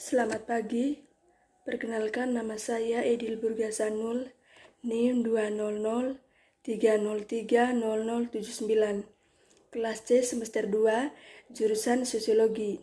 Selamat pagi, perkenalkan nama saya Edil Burgasanul, NIM 20030300079, kelas C semester 2, jurusan Sosiologi.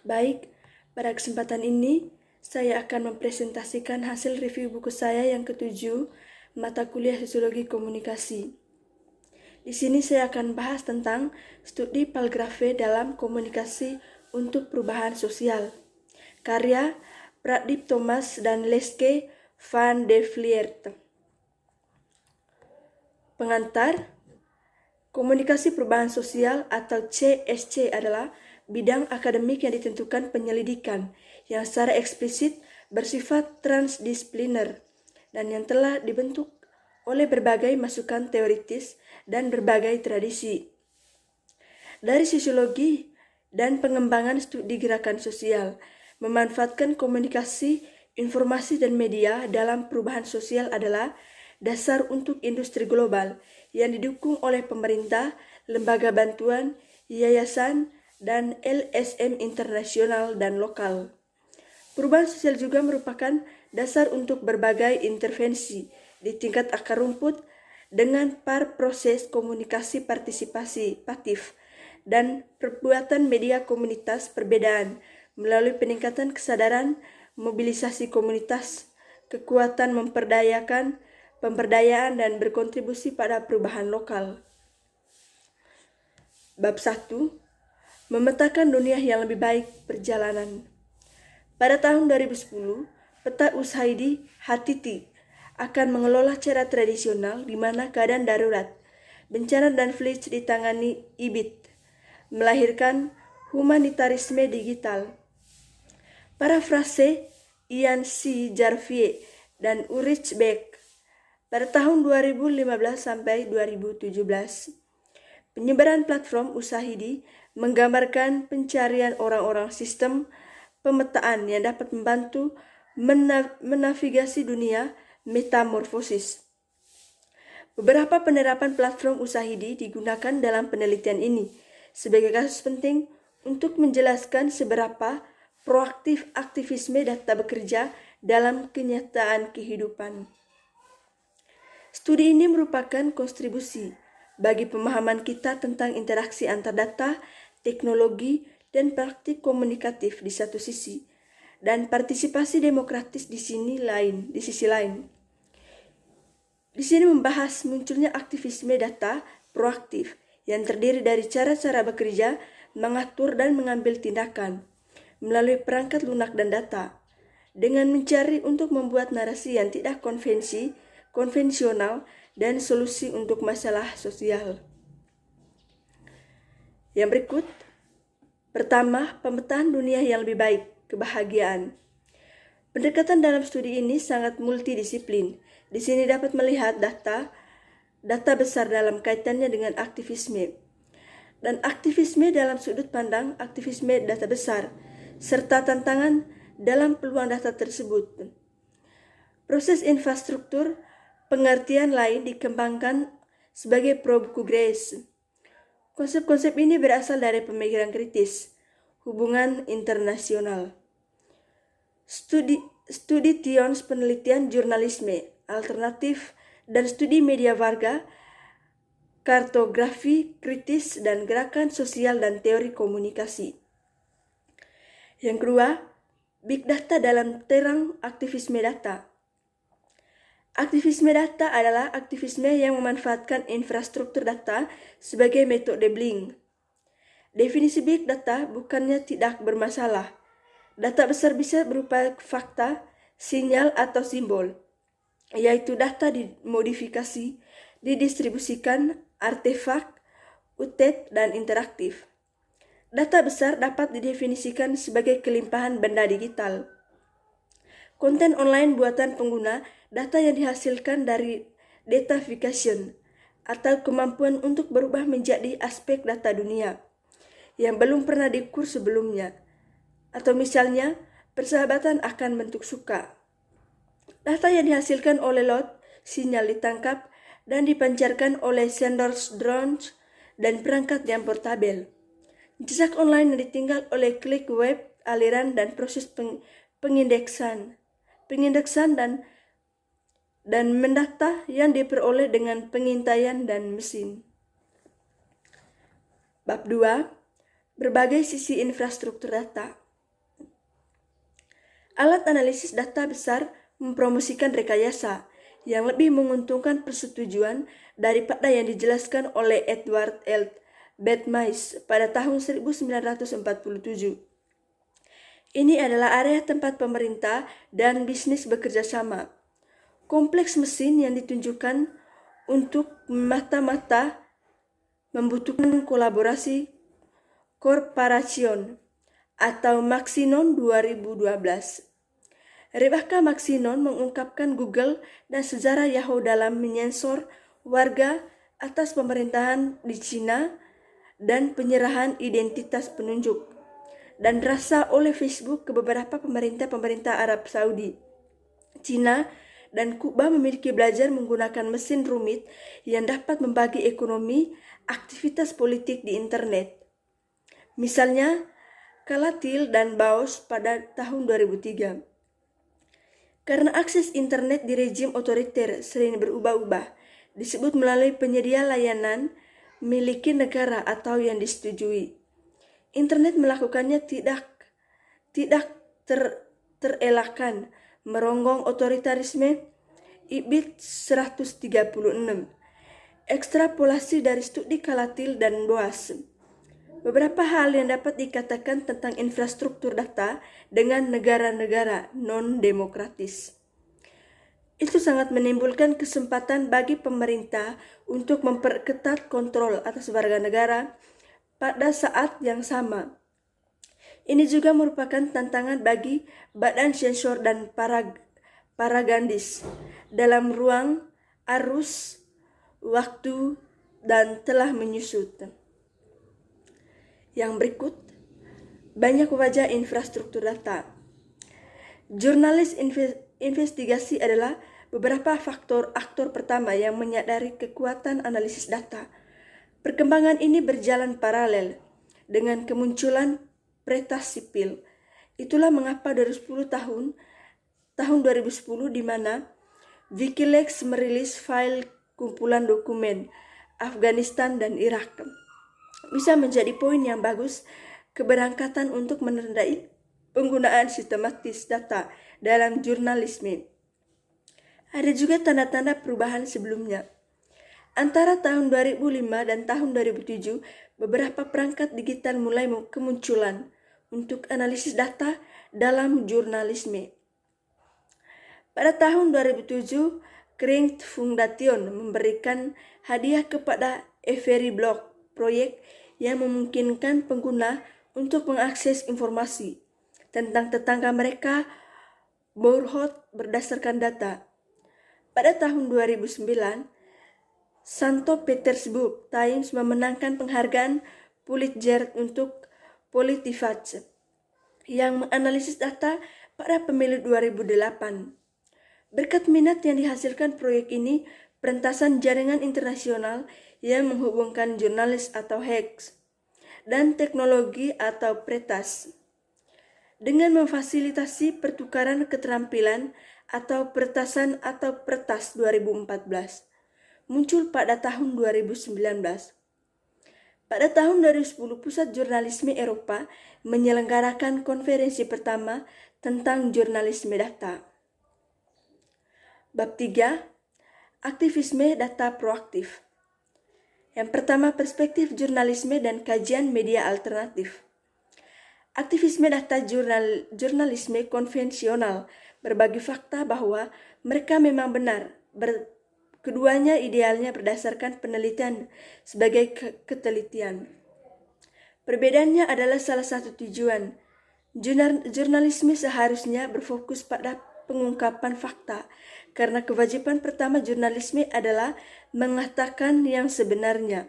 Baik, pada kesempatan ini saya akan mempresentasikan hasil review buku saya yang ketujuh, mata kuliah Sosiologi Komunikasi. Di sini saya akan bahas tentang studi Palgrave dalam komunikasi untuk perubahan sosial. Karya Pradip Thomas dan Leske van de Vliert. Pengantar, komunikasi perubahan sosial atau CSC adalah bidang akademik yang ditentukan penyelidikan yang secara eksplisit bersifat transdisipliner dan yang telah dibentuk oleh berbagai masukan teoritis dan berbagai tradisi. Dari sosiologi dan pengembangan studi gerakan sosial, memanfaatkan komunikasi, informasi, dan media dalam perubahan sosial adalah dasar untuk industri global yang didukung oleh pemerintah, lembaga bantuan, yayasan, dan LSM internasional dan lokal. Perubahan sosial juga merupakan dasar untuk berbagai intervensi di tingkat akar rumput dengan proses komunikasi partisipatif dan perbuatan media komunitas perbedaan melalui peningkatan kesadaran, mobilisasi komunitas, kekuatan pemberdayaan dan berkontribusi pada perubahan lokal. Bab 1. Memetakan dunia yang lebih baik perjalanan. Pada tahun 2010, Peta Usaidi Hatiti akan mengelola cara tradisional di mana keadaan darurat, bencana dan flitch ditangani IBIT, melahirkan humanitarisme digital. Parafrase Ian C. Jarvie dan Ulrich Beck pada tahun 2015 sampai 2017. Penyebaran platform Usaidi menggambarkan pencarian orang-orang sistem pemetaan yang dapat membantu menavigasi dunia metamorfosis. Beberapa penerapan platform Usaidi digunakan dalam penelitian ini sebagai kasus penting untuk menjelaskan seberapa proaktif aktivisme data bekerja dalam kenyataan kehidupan. Studi ini merupakan kontribusi bagi pemahaman kita tentang interaksi antar data, teknologi, dan praktik komunikatif di satu sisi, dan partisipasi demokratis di sisi lain. Di sini membahas munculnya aktivisme data proaktif yang terdiri dari cara-cara bekerja, mengatur dan mengambil tindakan melalui perangkat lunak dan data, dengan mencari untuk membuat narasi yang tidak konvensional dan solusi untuk masalah sosial. Yang berikut, pertama, pemetaan dunia yang lebih baik, kebahagiaan. Pendekatan dalam studi ini sangat multidisiplin. Di sini dapat melihat data besar dalam kaitannya dengan aktivisme, dan aktivisme dalam sudut pandang aktivisme data besar, serta tantangan dalam peluang data tersebut. Proses infrastruktur pengertian lain dikembangkan sebagai progres. Konsep-konsep ini berasal dari pemikiran kritis, hubungan internasional. Studi Tions penelitian jurnalisme alternatif dan studi media warga, kartografi kritis dan gerakan sosial dan teori komunikasi. Yang kedua, Big Data dalam terang aktivisme data. Aktivisme data adalah aktivisme yang memanfaatkan infrastruktur data sebagai metode Blink. Definisi Big Data bukannya tidak bermasalah. Data besar bisa berupa fakta, sinyal, atau simbol, yaitu data dimodifikasi, didistribusikan, artefak, utet, dan interaktif. Data besar dapat didefinisikan sebagai kelimpahan benda digital. Konten online buatan pengguna, data yang dihasilkan dari datafication, atau kemampuan untuk berubah menjadi aspek data dunia yang belum pernah diukur sebelumnya. Atau misalnya, persahabatan akan bentuk suka. Data yang dihasilkan oleh lot, sinyal ditangkap dan dipancarkan oleh senders drones dan perangkat yang portabel. Jejak online yang ditinggal oleh klik web aliran dan proses pengindeksan dan mendata yang diperoleh dengan pengintaian dan mesin. Bab 2. Berbagai sisi infrastruktur data. Alat analisis data besar mempromosikan rekayasa yang lebih menguntungkan persetujuan daripada yang dijelaskan oleh Edward L. Bedmais pada tahun 1947. Ini adalah area tempat pemerintah dan bisnis bekerja sama. Kompleks mesin yang ditunjukkan untuk mata-mata membutuhkan kolaborasi Corporation atau Maxinon 2012. Rebecca Maxinon mengungkapkan Google dan sejarah Yahoo dalam menyensor warga atas pemerintahan di Cina dan penyerahan identitas penunjuk dan rasa oleh Facebook ke beberapa pemerintah Arab Saudi, Cina, dan Kuba memiliki belajar menggunakan mesin rumit yang dapat membagi ekonomi aktivitas politik di internet. Misalnya, Kalatil dan Baos pada tahun 2003. Karena akses internet di rejim otoriter sering berubah-ubah, disebut melalui penyedia layanan miliki negara atau yang disetujui. Internet melakukannya tidak terelakkan meronggong otoritarisme. IBIT 136. Ekstrapolasi dari studi Kalatil dan Boas. Beberapa hal yang dapat dikatakan tentang infrastruktur data dengan negara-negara non-demokratis. Itu sangat menimbulkan kesempatan bagi pemerintah untuk memperketat kontrol atas warga negara pada saat yang sama. Ini juga merupakan tantangan bagi badan sensor dan paragandis dalam ruang, arus, waktu, dan telah menyusut. Yang berikut, banyak wajah infrastruktur data. Jurnalis investigasi adalah beberapa aktor pertama yang menyadari kekuatan analisis data. Perkembangan ini berjalan paralel dengan kemunculan peretas sipil. Itulah mengapa dari 10 tahun 2010 di mana Wikileaks merilis file kumpulan dokumen Afghanistan dan Irak bisa menjadi poin yang bagus keberangkatan untuk menandai penggunaan sistematis data dalam jurnalisme. Ada juga tanda-tanda perubahan sebelumnya. Antara tahun 2005 dan tahun 2007, beberapa perangkat digital mulai kemunculan untuk analisis data dalam jurnalisme. Pada tahun 2007, Kring Foundation memberikan hadiah kepada Every Block, proyek yang memungkinkan pengguna untuk mengakses informasi tentang tetangga mereka berdasarkan data. Pada tahun 2009, Santo Petersburg Times memenangkan penghargaan Pulitzer untuk PolitiFact yang menganalisis data pada pemilu 2008. Berkat minat yang dihasilkan proyek ini, perentasan jaringan internasional yang menghubungkan jurnalis atau HEX dan teknologi atau PRETAS dengan memfasilitasi pertukaran keterampilan atau peretasan atau PRETAS 2014 muncul pada tahun 2019. Pada tahun 2010, Pusat Jurnalisme Eropa menyelenggarakan konferensi pertama tentang jurnalisme data. Bab 3. Aktivisme data proaktif. Yang pertama, perspektif jurnalisme dan kajian media alternatif. Aktivisme data jurnalisme konvensional berbagi fakta bahwa mereka memang benar. Keduanya idealnya berdasarkan penelitian sebagai ketelitian. Perbedaannya adalah salah satu tujuan. Jurnalisme seharusnya berfokus pada pengungkapan fakta, karena kewajiban pertama jurnalisme adalah mengatakan yang sebenarnya.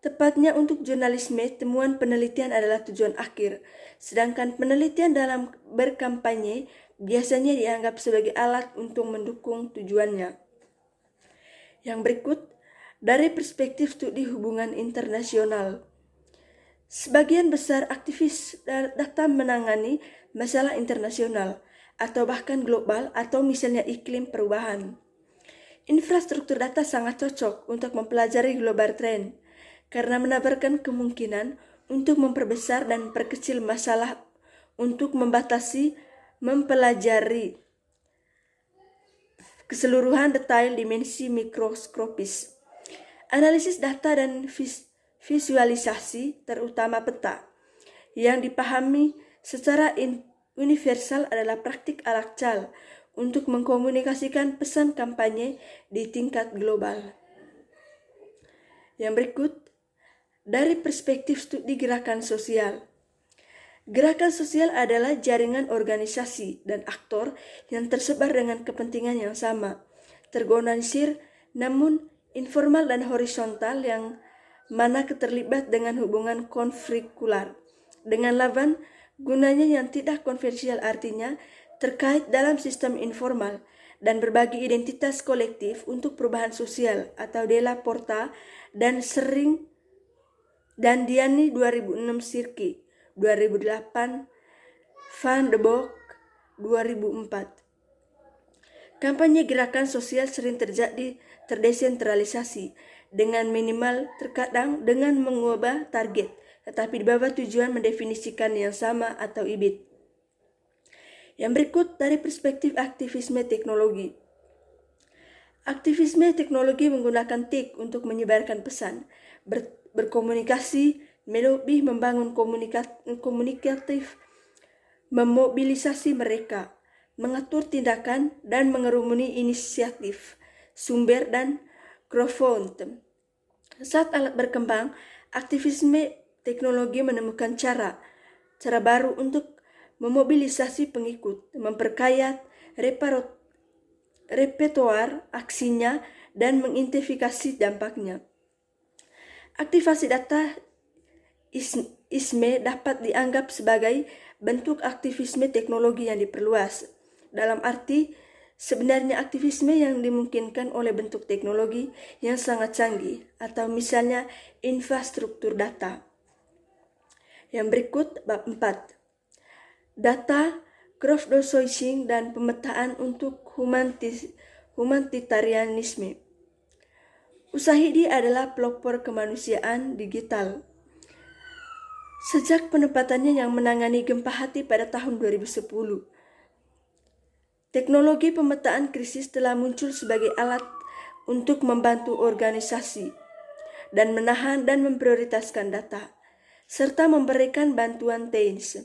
Tepatnya untuk jurnalisme, temuan penelitian adalah tujuan akhir, sedangkan penelitian dalam berkampanye biasanya dianggap sebagai alat untuk mendukung tujuannya. Yang berikut, dari perspektif studi hubungan internasional. Sebagian besar aktivis data menangani masalah internasional atau bahkan global atau misalnya iklim perubahan. Infrastruktur data sangat cocok untuk mempelajari global trend karena menawarkan kemungkinan untuk memperbesar dan perkecil masalah untuk mempelajari keseluruhan detail dimensi mikroskopis. Analisis data dan visualisasi, terutama peta, yang dipahami secara universal adalah praktik alakcal untuk mengkomunikasikan pesan kampanye di tingkat global. Yang berikut, dari perspektif studi gerakan sosial. Gerakan sosial adalah jaringan organisasi dan aktor yang tersebar dengan kepentingan yang sama, terorganisir namun informal dan horizontal yang mana keterlibat dengan hubungan konflikular. Dengan lawan, gunanya yang tidak konvensional artinya terkait dalam sistem informal dan berbagi identitas kolektif untuk perubahan sosial atau Della Porta dan Diani 2006 Sirki 2008 Van de Boek 2004. Kampanye gerakan sosial sering terjadi terdesentralisasi dengan minimal terkadang dengan mengubah target, tetapi di bawah tujuan mendefinisikan yang sama atau IBIT. Yang berikut dari perspektif aktivisme teknologi. Aktivisme teknologi menggunakan TIK untuk menyebarkan pesan, berkomunikasi, lebih membangun komunikatif, memobilisasi mereka, mengatur tindakan, dan mengerumuni inisiatif, sumber, dan crowdfunding. Saat alat berkembang, aktivisme teknologi menemukan cara baru untuk memobilisasi pengikut, memperkaya repertoar aksinya, dan mengidentifikasi dampaknya. Aktivasi data ISME dapat dianggap sebagai bentuk aktivisme teknologi yang diperluas. Dalam arti, sebenarnya aktivisme yang dimungkinkan oleh bentuk teknologi yang sangat canggih, atau misalnya infrastruktur data. Yang berikut, bab 4. Data, crowdsourcing, dan pemetaan untuk humanitarianisme. Usahidi adalah pelopor kemanusiaan digital. Sejak penempatannya yang menangani gempa hati pada tahun 2010, teknologi pemetaan krisis telah muncul sebagai alat untuk membantu organisasi dan menahan dan memprioritaskan data, serta memberikan bantuan teknis.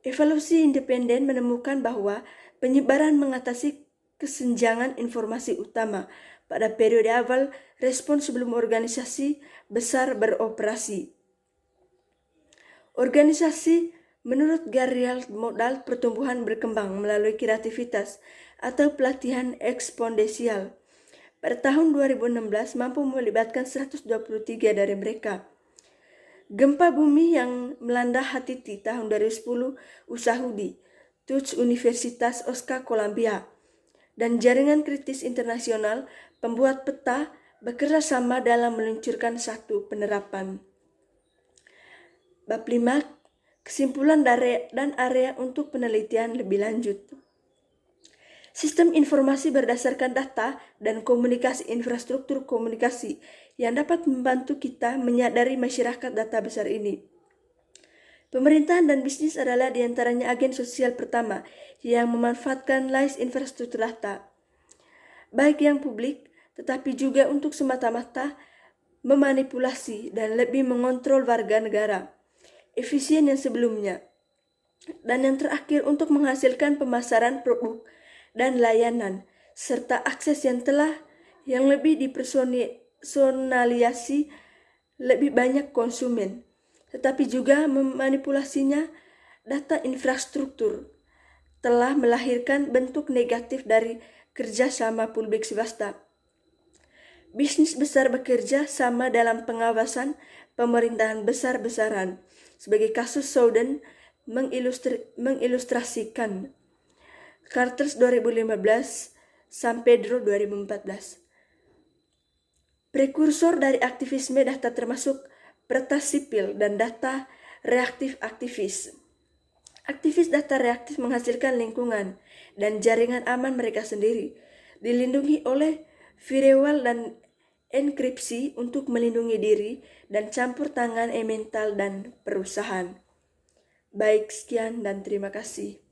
Evaluasi independen menemukan bahwa penyebaran mengatasi kesenjangan informasi utama pada periode awal respon sebelum organisasi besar beroperasi. Organisasi menurut Garial modal pertumbuhan berkembang melalui kreativitas atau pelatihan eksponensial. Pada tahun 2016 mampu melibatkan 123 dari mereka. Gempa bumi yang melanda Haiti tahun 2010 Usahudi, Tuts Universitas Oscar Columbia, dan jaringan kritis internasional pembuat peta bekerja sama dalam meluncurkan satu penerapan. Bab 5. Kesimpulan dan area untuk penelitian lebih lanjut. Sistem informasi berdasarkan data dan komunikasi infrastruktur komunikasi yang dapat membantu kita menyadari masyarakat data besar ini. Pemerintahan dan bisnis adalah di antaranya agen sosial pertama yang memanfaatkan lais infrastruktur data, baik yang publik, tetapi juga untuk semata-mata memanipulasi dan lebih mengontrol warga negara, efisien yang sebelumnya, dan yang terakhir untuk menghasilkan pemasaran produk dan layanan, serta akses yang lebih dipersonalisasi lebih banyak konsumen, tetapi juga memanipulasinya. Data infrastruktur telah melahirkan bentuk negatif dari kerjasama publik swasta. Bisnis besar bekerja sama dalam pengawasan pemerintahan besar-besaran, sebagai kasus Southern mengilustrasikan. Carter 2015, San Pedro 2014. Prekursor dari aktivisme data termasuk peretas sipil, dan data reaktif aktivis. Aktivis data reaktif menghasilkan lingkungan dan jaringan aman mereka sendiri, dilindungi oleh firewall dan enkripsi untuk melindungi diri dan campur tangan Emmental dan perusahaan. Baik, sekian dan terima kasih.